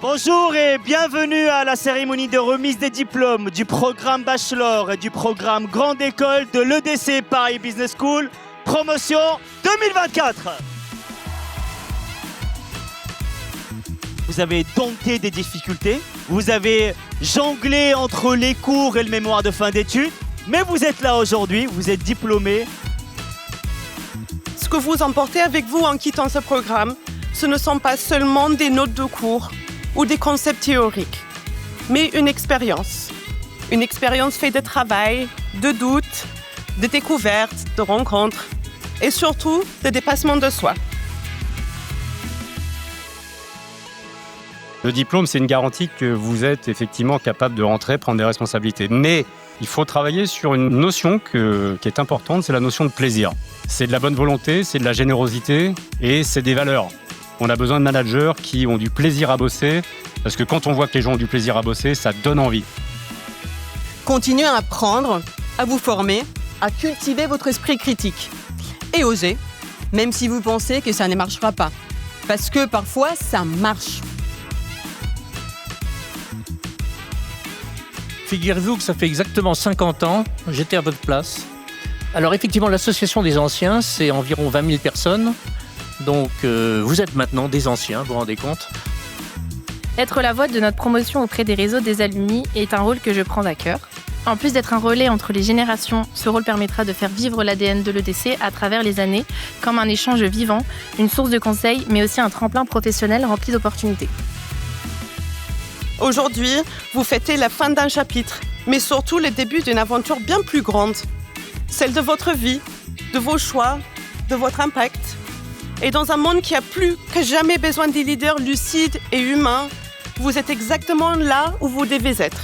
Bonjour et bienvenue à la cérémonie de remise des diplômes du programme Bachelor et du programme Grande École de l'EDC Paris Business School, promotion 2024. Vous avez dompté des difficultés, vous avez jonglé entre les cours et le mémoire de fin d'études, mais vous êtes là aujourd'hui, vous êtes diplômés. Ce que vous emportez avec vous en quittant ce programme, ce ne sont pas seulement des notes de cours ou des concepts théoriques, mais une expérience. Une expérience faite de travail, de doutes, de découvertes, de rencontres et surtout de dépassement de soi. Le diplôme, c'est une garantie que vous êtes effectivement capable de rentrer, prendre des responsabilités. Mais il faut travailler sur une notion qui est importante, c'est la notion de plaisir. C'est de la bonne volonté, c'est de la générosité et c'est des valeurs. On a besoin de managers qui ont du plaisir à bosser, parce que quand on voit que les gens ont du plaisir à bosser, ça donne envie. Continuez à apprendre, à vous former, à cultiver votre esprit critique. Et osez, même si vous pensez que ça ne marchera pas. Parce que parfois, ça marche. Figurez-vous que ça fait exactement 50 ans, j'étais à votre place. Alors effectivement, l'association des anciens, c'est environ 20 000 personnes. Donc vous êtes maintenant des anciens, vous vous rendez compte ? Être la voix de notre promotion auprès des réseaux des alumni est un rôle que je prends à cœur. En plus d'être un relais entre les générations, ce rôle permettra de faire vivre l'ADN de l'EDC à travers les années, comme un échange vivant, une source de conseils, mais aussi un tremplin professionnel rempli d'opportunités. Aujourd'hui, vous fêtez la fin d'un chapitre, mais surtout le début d'une aventure bien plus grande. Celle de votre vie, de vos choix, de votre impact. Et dans un monde qui a plus que jamais besoin des leaders lucides et humains, vous êtes exactement là où vous devez être.